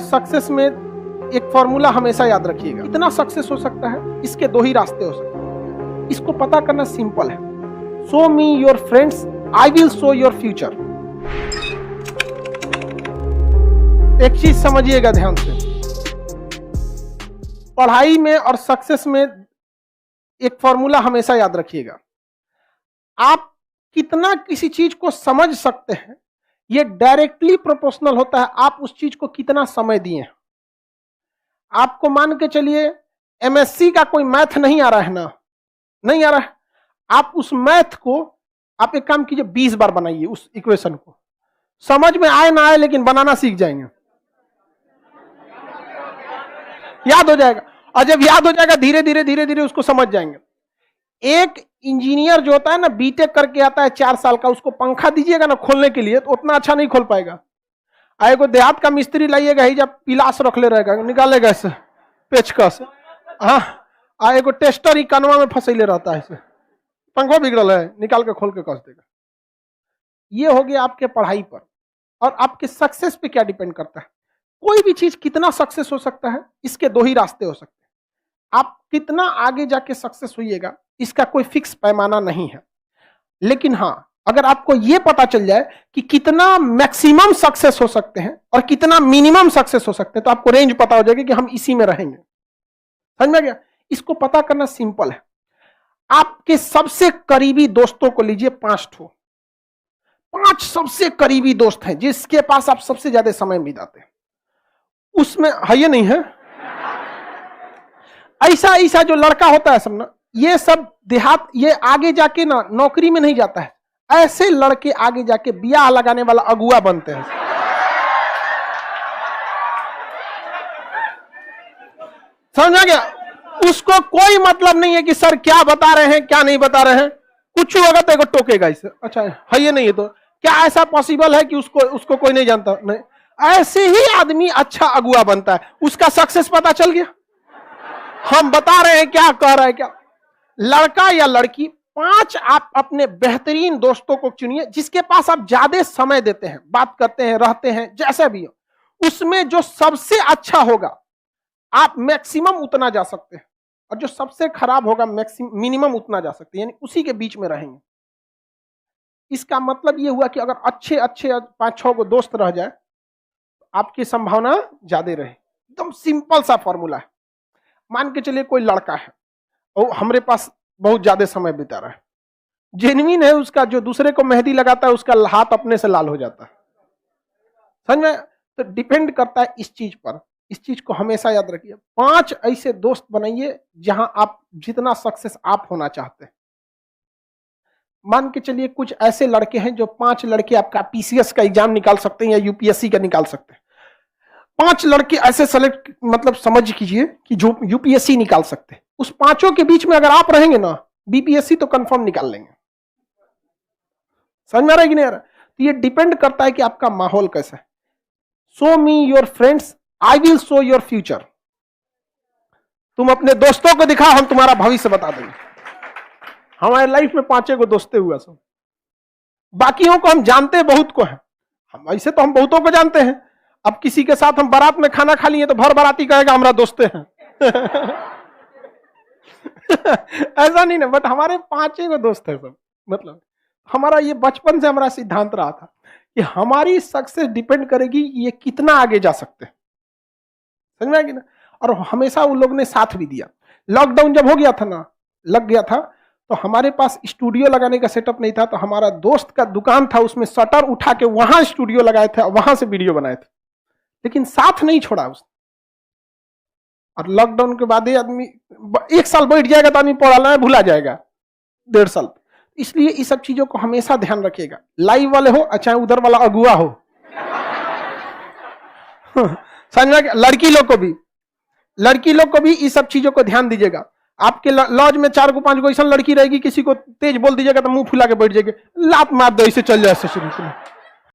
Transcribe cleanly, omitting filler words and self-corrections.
Success में एक formula हमेशा याद रखिएगा। कितना सक्सेस हो सकता है, इसके दो ही रास्ते हो सकते हैं। इसको पता करना सिंपल है। Show me your friends, I will show your future. एक चीज समझिएगा ध्यान से, पढ़ाई में और सक्सेस में एक फॉर्मूला हमेशा याद रखिएगा। आप कितना किसी चीज को समझ सकते हैं, यह डायरेक्टली प्रोपोर्शनल होता है आप उस चीज को कितना समय दिए हैं। आपको मान के चलिए एमएससी का कोई मैथ नहीं आ रहा है ना, नहीं आ रहा है, आप उस मैथ को आप एक काम कीजिए 20 बार बनाइए उस इक्वेशन को, समझ में आए ना आए लेकिन बनाना सीख जाएंगे, याद हो जाएगा। और जब याद हो जाएगा धीरे धीरे धीरे धीरे उसको समझ जाएंगे। एक इंजीनियर जो होता है ना, बीटेक करके आता है 4 साल का, उसको पंखा दीजिएगा ना खोलने के लिए तो उतना अच्छा नहीं खोल पाएगा। आएगो देहात का मिस्त्री लाइएगा ही, जब पिलास रख ले रहेगा, निकालेगा इसे पेचकस, हाँ आएगो टेस्टर ही कनवा में फंसैले रहता है, इसे पंखा बिगड़ल है, निकाल के खोल के कस देगा। ये हो गया आपके पढ़ाई पर। और आपके सक्सेस पे क्या डिपेंड करता है, कोई भी चीज कितना सक्सेस हो सकता है, इसके दो ही रास्ते हो सकते हैं। आप कितना आगे जाके सक्सेस होइएगा इसका कोई फिक्स पैमाना नहीं है, लेकिन हाँ अगर आपको यह पता चल जाए कि कितना मैक्सिमम सक्सेस हो सकते हैं और कितना मिनिमम सक्सेस हो सकते हैं, तो आपको रेंज पता हो जाएगी कि हम इसी में रहेंगे। समझ में गया? इसको पता करना सिंपल है। आपके सबसे करीबी दोस्तों को लीजिए, 5 ठो, 5 सबसे करीबी दोस्त हैं जिसके पास आप सबसे ज्यादा समय बिताते हैं। उसमें है ये नहीं है, ऐसा ऐसा जो लड़का होता है सब ना, ये सब देहात, ये आगे जाके ना नौकरी में नहीं जाता है, ऐसे लड़के आगे जाके ब्याह लगाने वाला अगुआ बनते हैं। समझ गया? उसको कोई मतलब नहीं है कि सर क्या बता रहे हैं क्या नहीं बता रहे हैं, कुछ होगा तो टोकेगा इसे, अच्छा है ये नहीं है तो क्या ऐसा पॉसिबल है कि उसको कोई नहीं जानता? नहीं, ऐसे ही आदमी अच्छा अगुआ बनता है। उसका सक्सेस पता चल गया, हम बता रहे हैं क्या कह रहा है क्या। लड़का या लड़की, 5 आप अपने बेहतरीन दोस्तों को चुनिए जिसके पास आप ज्यादा समय देते हैं, बात करते हैं, रहते हैं, जैसा भी हो, उसमें जो सबसे अच्छा होगा आप मैक्सिमम उतना जा सकते हैं, और जो सबसे खराब होगा मिनिमम उतना जा सकते हैं, यानी उसी के बीच में रहेंगे। इसका मतलब यह हुआ कि अगर अच्छे अच्छे 5-6 को दोस्त रह जाए तो आपकी संभावना ज्यादा रहे। एकदम सिंपल सा फॉर्मूला है। मान के चलिए कोई लड़का है और हमारे पास बहुत ज्यादा समय बिता रहा है, जेन्युइन है उसका, जो दूसरे को मेहंदी लगाता है उसका हाथ अपने से लाल हो जाता है। समझ में? तो डिपेंड करता है इस चीज पर। इस चीज को हमेशा याद रखिए। 5 ऐसे दोस्त बनाइए जहां आप जितना सक्सेस आप होना चाहते हैं। मान के चलिए कुछ ऐसे लड़के हैं जो 5 लड़के आपका पीसीएस का एग्जाम निकाल सकते हैं या यूपीएससी का निकाल सकते हैं। 5 लड़के ऐसे सेलेक्ट, मतलब समझ कीजिए कि जो यूपीएससी निकाल सकते हैं। उस 5 के बीच में अगर आप रहेंगे ना, बीपीएससी तो कंफर्म निकाल लेंगे। समझ में आ रहा है कि नहीं आ रहा? तो ये डिपेंड करता है कि आपका माहौल कैसा है। Show me your friends, I will show your future. तुम अपने दोस्तों को दिखाओ, हम तुम्हारा भविष्य बता देंगे। हमारे लाइफ में 5 को दोस्ते हुआ सब, बाकियों को हम जानते बहुत को हैं। हम ऐसे तो हम बहुतों को जानते हैं। अब किसी के साथ हम बारात में खाना खा लिए तो भर बाराती कहेगा हमारा दोस्ते हैं। ऐसा नहीं ना, बट हमारे 5 को दोस्त है सब। मतलब हमारा ये बचपन से हमारा सिद्धांत रहा था कि हमारी सक्सेस डिपेंड करेगी कि ये कितना आगे जा सकते हैं। समझ में आएगी ना? और हमेशा उन लोग ने साथ भी दिया। लॉकडाउन जब हो गया था ना, लग गया था, तो हमारे पास स्टूडियो लगाने का सेटअप नहीं था, तो हमारा दोस्त का दुकान था, उसमें शटर उठा के वहां स्टूडियो लगाए थे, वहां से वीडियो बनाए थे, लेकिन साथ नहीं छोड़ा उसने। और लॉकडाउन के बाद आदमी 1 साल बैठ जाएगा तो आदमी पढ़ाना है भूला जाएगा, 1.5 साल। इसलिए इस सब चीजों को हमेशा ध्यान रखिएगा। लाइव वाले हो चाहे उधर वाला अगुआ हो, समझ में? लड़की लोग को भी इस सब चीजों को ध्यान दीजिएगा। आपके लॉज में 4 को 5 को ऐसा लड़की रहेगी, किसी को तेज बोल दीजिएगा तो मुंह फुला के बैठ जाएगी, लात मार दो, इसे चल जाए शुरू।